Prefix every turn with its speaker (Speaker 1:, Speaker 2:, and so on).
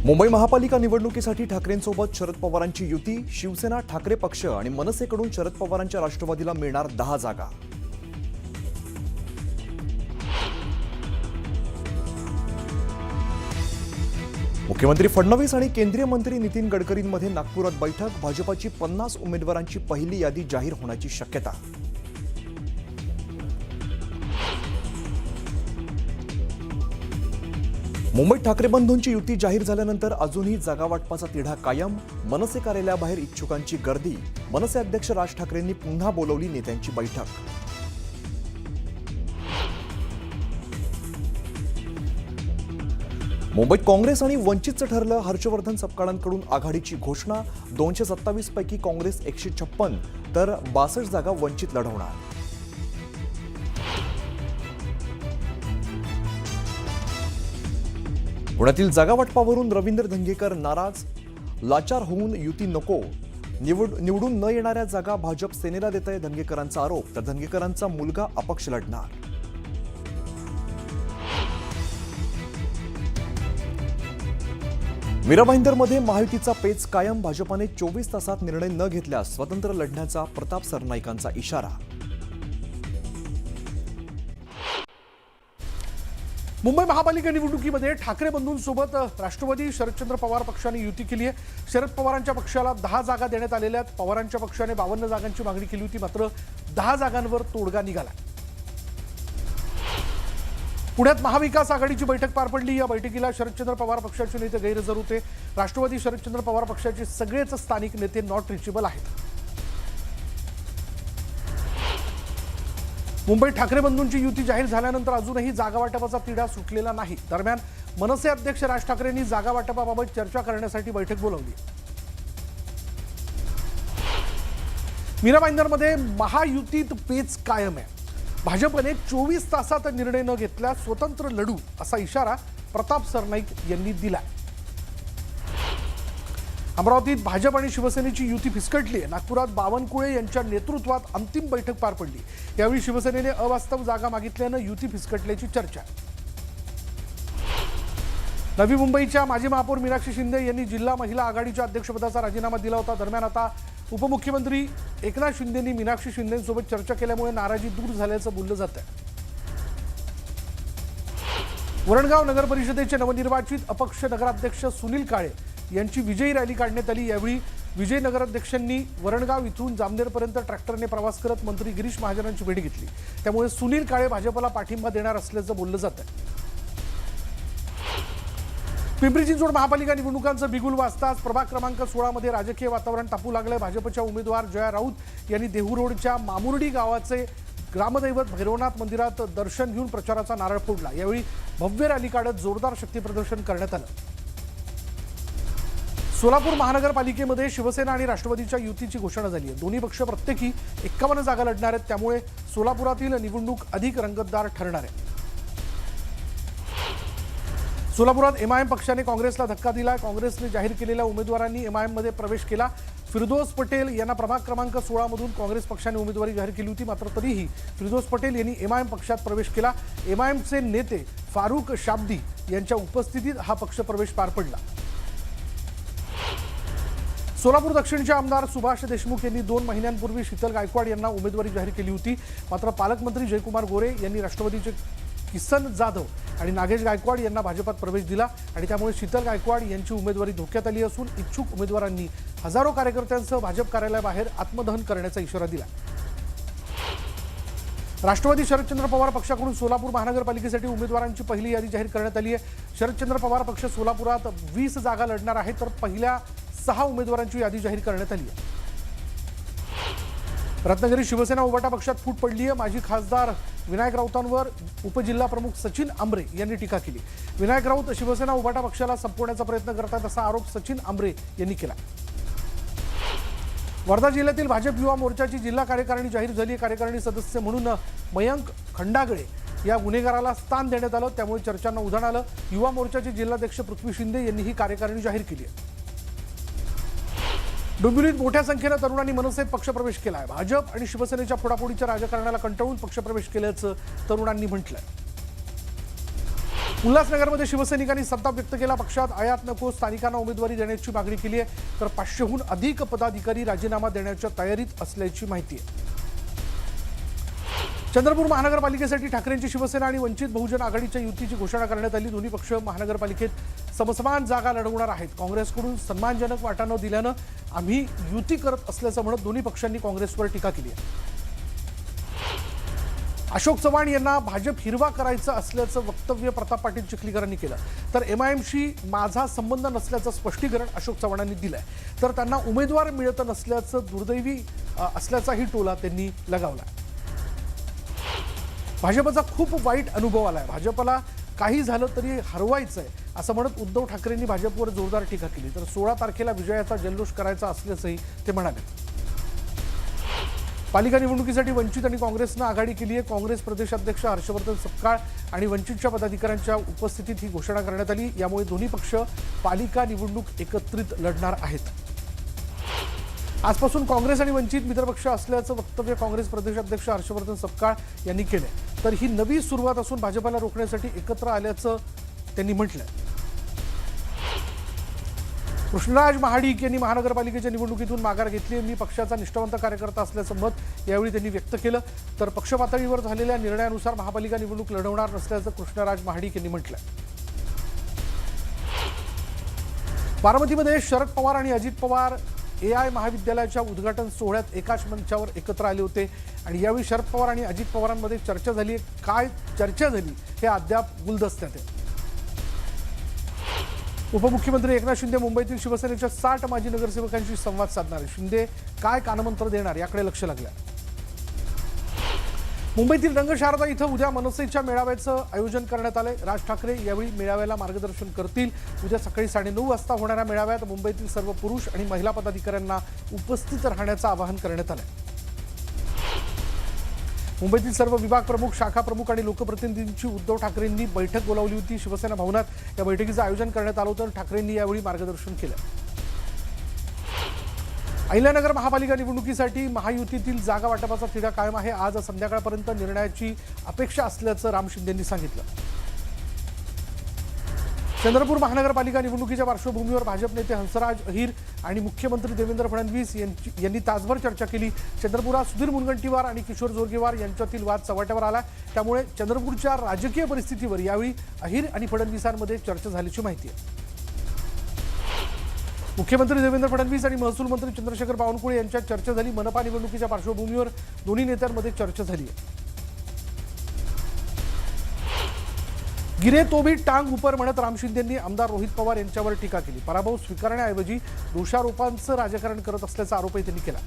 Speaker 1: मुंबई महापालिका निवडणुकीसाठी ठाकरेंसोबत शरद पवारांची युती, शिवसेना, ठाकरे पक्ष आणि मनसेकडून शरद पवारांच्या राष्ट्रवादीला मिळणार 10 जागा. मुख्यमंत्री फडणवीस आणि केंद्रीय मंत्री नितीन गडकरींमध्ये नागपुरात बैठक. भाजपाची 50 उमेदवारांची पहिली यादी जाहीर होण्याची शक्यता. मुंबईत ठाकरे बंधूंची युती जाहीर झाल्यानंतर अजूनही जागा वाटपाचा तिढा कायम. मनसे कार्यालयाबाहेर इच्छुकांची गर्दी. मनसे अध्यक्ष राज ठाकरेंनी पुन्हा बोलावली नेत्यांची बैठक. मुंबईत काँग्रेस आणि वंचितचं ठरलं. हर्षवर्धन सपकाळांकडून आघाडीची घोषणा. 227 पैकी काँग्रेस 156 तर 62 जागा वंचित लढवणार. पुण्यातील जागावाटपावरून रवींद्र धंगेकर नाराज. लाचार होऊन युती नको. निवडून न येणाऱ्या जागा भाजप सेनेला देत आहे धंगेकरांचा आरोप. तर धंगेकरांचा मुलगा अपक्ष लढणार. मीरा भाईंदरमध्ये महायुतीचा पेच कायम. भाजपाने 24 तासात निर्णय न घेतल्यास स्वतंत्र लढण्याचा प्रताप सरनाईकांचा इशारा.
Speaker 2: मुंबई महापालिका निवडणुकीमध्ये ठाकरे बंधूंसोबत राष्ट्रवादी शरदचंद्र पवार पक्षाने युती केली आहे. शरद पवारांच्या पक्षाला 10 जागा देण्यात आलेल्या आहेत. पवारांच्या पक्षाने 52 जागांची मागणी केली होती, मात्र 10 जागांवर तोडगा निघाला. पुण्यात महाविकास आघाडीची बैठक पार पडली. या बैठकीला शरदचंद्र पवार पक्षाचे नेते गैरहजर होते. राष्ट्रवादी शरदचंद्र पवार पक्षाचे सगळेच स्थानिक नेते नॉट रिचेबल आहेत. मुंबईत ठाकरे बंधूंची युती जाहीर झाल्यानंतर अजूनही जागा वाटपाचा तिढा सुटलेला नाही. दरम्यान मनसे अध्यक्ष राज ठाकरेंनी जागा वाटपाबाबत चर्चा करण्यासाठी बैठक बोलावली. मीरा भाईंदरमध्ये महायुतीत पेच कायम आहे. भाजपने 24 तासात निर्णय न घेतल्यास स्वतंत्र लढू असा इशारा प्रताप सरनाईक यांनी दिला. अमरावतीत भाजप आणि शिवसेनेची युती फिसकटली आहे. नागपुरात बावनकुळे यांच्या नेतृत्वात अंतिम बैठक पार पडली. यावेळी शिवसेनेने अवास्तव जागा मागितल्यानं युती फिसकटल्याची चर्चा. नवी मुंबईच्या माजी महापौर मीनाक्षी शिंदे यांनी जिल्हा महिला आघाडीच्या अध्यक्षपदाचा राजीनामा दिला होता. दरम्यान आता उपमुख्यमंत्री एकनाथ शिंदेंनी मीनाक्षी शिंदेंसोबत चर्चा केल्यामुळे नाराजी दूर झाल्याचं बोललं जात आहे. वरणगाव नगर परिषदेचे नवनिर्वाचित अपक्ष नगराध्यक्ष सुनील काळे यांची विजयी रॅली काढण्यात आली. यावेळी विजय नगराध्यक्षांनी वरणगाव इथून जामनेरपर्यंत ट्रॅक्टरने प्रवास करत मंत्री गिरीश महाजनांची भेट घेतली. त्यामुळे सुनील काळे भाजपला पाठिंबा देणार असल्याचं बोललं जात आहे. पिंपरी चिंचवड महापालिका निवडणुकांचं बिगुल वाजताच प्रभाग क्रमांक 16 मध्ये राजकीय वातावरण तापू लागलंय. भाजपच्या उमेदवार जया राऊत यांनी देहू रोडच्या मामुर्डी गावाचे ग्रामदैवत भैरवनाथ मंदिरात दर्शन घेऊन प्रचाराचा नारळ फोडला. यावेळी भव्य रॅली काढत जोरदार शक्तीप्रदर्शन करण्यात आलं. सोलापूर महानगरपालिकेमध्ये शिवसेना आणि राष्ट्रवादीच्या युतीची घोषणा झाली आहे. दोन्ही पक्ष प्रत्येकी 51 जागा लढणार आहेत. त्यामुळे सोलापुरातील निवडणूक अधिक रंगतदार ठरणार आहे. सोलापुरात एमआयएम पक्षाने काँग्रेसला धक्का दिला. काँग्रेसने जाहीर केलेल्या उमेदवारांनी एमआयएममध्ये प्रवेश केला. फिरदोस पटेल यांना प्रभाग क्रमांक 16 मधून काँग्रेस पक्षाने उमेदवारी जाहीर केली होती, मात्र तरीही फिरदोस पटेल यांनी एमआयएम पक्षात प्रवेश केला. एमआयएमचे नेते फारुख शाब्दी यांच्या उपस्थितीत हा पक्ष प्रवेश पार पडला. सोलापूर दक्षिणचे आमदार सुभाष देशमुख यांनी 2 महिन्यांपूर्वी शीतल गायकवाड यांना उमेदवारी जाहीर केली होती, मात्र पालकमंत्री जयकुमार गोरे यांनी राष्ट्रवादीचे किसन जाधव आणि नागेश गायकवाड यांना भाजपात प्रवेश दिला आणि त्यामुळे शीतल गायकवाड यांची उमेदवारी धोक्यात आली असून इच्छुक उमेदवारांनी हजारो कार्यकर्त्यांसह भाजप कार्यालयाबाहेर आत्मदहन करण्याचा इशारा दिला. राष्ट्रवादी शरदचंद्र पवार पक्षाकडून सोलापूर महानगरपालिकेसाठी उमेदवारांची पहिली यादी जाहीर करण्यात आली आहे. शरदचंद्र पवार पक्ष सोलापुरात 20 जागा लढणार आहे, तर पहिल्या 6 उमेदवारांची यादी जाहीर करण्यात आली आहे. रत्नागिरी शिवसेना उबाटा पक्षात फूट पडली आहे. माजी खासदार विनायक राऊतांवर उपजिल्हा प्रमुख सचिन आंबरे यांनी टीका केली. विनायक राऊत शिवसेना उबाटा पक्षाला संपवण्याचा प्रयत्न करतात असा आरोप सचिन आंबरे यांनी केला. वर्धा जिल्ह्यातील भाजप युवा मोर्चाची जिल्हा कार्यकारिणी जाहीर झाली. कार्यकारिणी सदस्य म्हणून मयंक खंडागळे या गुन्हेगाराला स्थान देण्यात आलं, त्यामुळे चर्चांना उधाण आलं. युवा मोर्चाचे जिल्हाध्यक्ष पृथ्वी शिंदे यांनी ही कार्यकारिणी जाहीर केली आहे. डोंबिवलीत मोठ्या संख्येने तरुणांनी मनसेत पक्षप्रवेश केला आहे. भाजप आणि शिवसेनेच्या फोडाफोडीच्या राजकारणाला कंटाळून पक्षप्रवेश केल्याचं तरुणांनी म्हटलंय. उल्हासनगरमध्ये शिवसैनिकांनी संताप व्यक्त केला. पक्षात आयात नको, स्थानिकांना उमेदवारी देण्याची मागणी केली आहे. तर 500हून अधिक पदाधिकारी राजीनामा देण्याच्या तयारीत असल्याची माहिती आहे. चंद्रपूर महानगरपालिकेसाठी ठाकरेंची शिवसेना आणि वंचित बहुजन आघाडीच्या युतीची घोषणा करण्यात आली. दोन्ही पक्ष महानगरपालिकेत समसमान जागा लढवणार आहेत. काँग्रेसकडून सन्मानजनक वाटा न दिल्यानं आम्ही युती करत असल्याचं म्हणत दोन्ही पक्षांनी काँग्रेसवर टीका केली आहे. अशोक चव्हाण यांना भाजप हिरवा करायचं असल्याचं वक्तव्य प्रताप पाटील चिखलीकरांनी केलं. तर MIMशी माझा संबंध नसल्याचं स्पष्टीकरण अशोक चव्हाणांनी दिलंय. तर त्यांना उमेदवार मिळत नसल्याचं दुर्दैवी असल्याचाही टोला त्यांनी लगावला. भाजपचा खूप वाईट अनुभव आलाय. भाजपला काही झालं तरी हरवायचंय असं म्हणत उद्धव ठाकरेंनी भाजपवर जोरदार टीका केली. तर 16 तारखेला विजयाचा जल्लोष करायचा असल्याचंही ते म्हणाले. पालिका निवडणुकीसाठी वंचित आणि काँग्रेसनं आघाडी केली आहे. काँग्रेस प्रदेशाध्यक्ष हर्षवर्धन सपकाळ आणि वंचितच्या पदाधिकाऱ्यांच्या उपस्थितीत ही घोषणा करण्यात आली. यामुळे दोन्ही पक्ष पालिका निवडणूक एकत्रित लढणार आहेत. आजपासून काँग्रेस आणि वंचित मित्रपक्ष असल्याचं वक्तव्य काँग्रेस प्रदेशाध्यक्ष हर्षवर्धन सपकाळ यांनी केलंय. तर ही नवी सुरुवात असून भाजपला रोखण्यासाठी एकत्र आल्याचं त्यांनी म्हटलंय. कृष्णराज महाडिक यांनी महानगरपालिकेच्या निवडणुकीतून माघार घेतली. मी पक्षाचा निष्ठावंत कार्यकर्ता असल्याचं मत यावेळी त्यांनी व्यक्त केलं. तर पक्ष पातळीवर झालेल्या निर्णयानुसार महापालिका निवडणूक लढवणार नसल्याचं कृष्णराज महाडिक यांनी म्हटलंय. बारामतीमध्ये शरद पवार आणि अजित पवार AI महाविद्यालयाच्या उद्घाटन सोहळ्यात एकाच मंचावर एकत्र आले होते. आणि यावेळी शरद पवार आणि अजित पवारांमध्ये चर्चा झाली. काय चर्चा झाली हे अद्याप गुलदस्त्यात आहे. उपमुख्यमंत्री एकनाथ शिंदे मुंबईतील शिवसेनेच्या 60 माजी नगरसेवकांशी संवाद साधणार आहे. शिंदे काय कानमंत्र देणार याकडे लक्ष लागलं. मुंबईतील रंगशारदा इथं उद्या मनसेच्या मेळाव्याचं आयोजन करण्यात आलंय. राज ठाकरे यावेळी मेळाव्याला मार्गदर्शन करतील. उद्या सकाळी 9:30 वाजता होणाऱ्या मेळाव्यात मुंबईतील सर्व पुरुष आणि महिला पदाधिकाऱ्यांना उपस्थित राहण्याचं आवाहन करण्यात आलंय. मुंबईतील सर्व विभाग प्रमुख, शाखा प्रमुख आणि लोकप्रतिनिधींची उद्धव ठाकरेंनी बैठक बोलावली होती. शिवसेना भवनात या बैठकीचं आयोजन करण्यात आलं होतं. ठाकरेंनी यावेळी मार्गदर्शन केलं. अहिल्यानगर महापालिका निवडणुकीसाठी महायुतीतील जागा वाटपाचा तिढा कायम आहे. आज संध्याकाळपर्यंत निर्णयाची अपेक्षा असल्याचं राम शिंदेंनी सांगितलं. चंद्रपूर महानगरपालिका निवडणुकीच्या पार्श्वभूमीवर भाजप नेते हंसराज अहिर आणि मुख्यमंत्री देवेंद्र फडणवीस यांनी तासभर चर्चा केली. चंद्रपुरात सुधीर मुनगंटीवार आणि किशोर जोरगेवार यांच्यातील वाद चव्हाट्यावर आला. त्यामुळे चंद्रपूरच्या राजकीय परिस्थितीवर यावेळी अहिर आणि फडणवीसांमध्ये चर्चा झाल्याची माहिती आहे. मुख्यमंत्री देवेंद्र फडणवीस आणि महसूल मंत्री चंद्रशेखर बावनकुळे यांच्यात चर्चा झाली. मनपा निवडणुकीच्या पार्श्वभूमीवर दोन्ही नेत्यांमध्ये चर्चा झाली आहे. गिरे तो भी टांग ऊपर म्हणत राम शिंदेंनी आमदार रोहित पवार यांच्यावर टीका केली. पराभव स्वीकारण्याऐवजी दोषारोपांचं राजकारण करत असल्याचा आरोपही त्यांनी केला.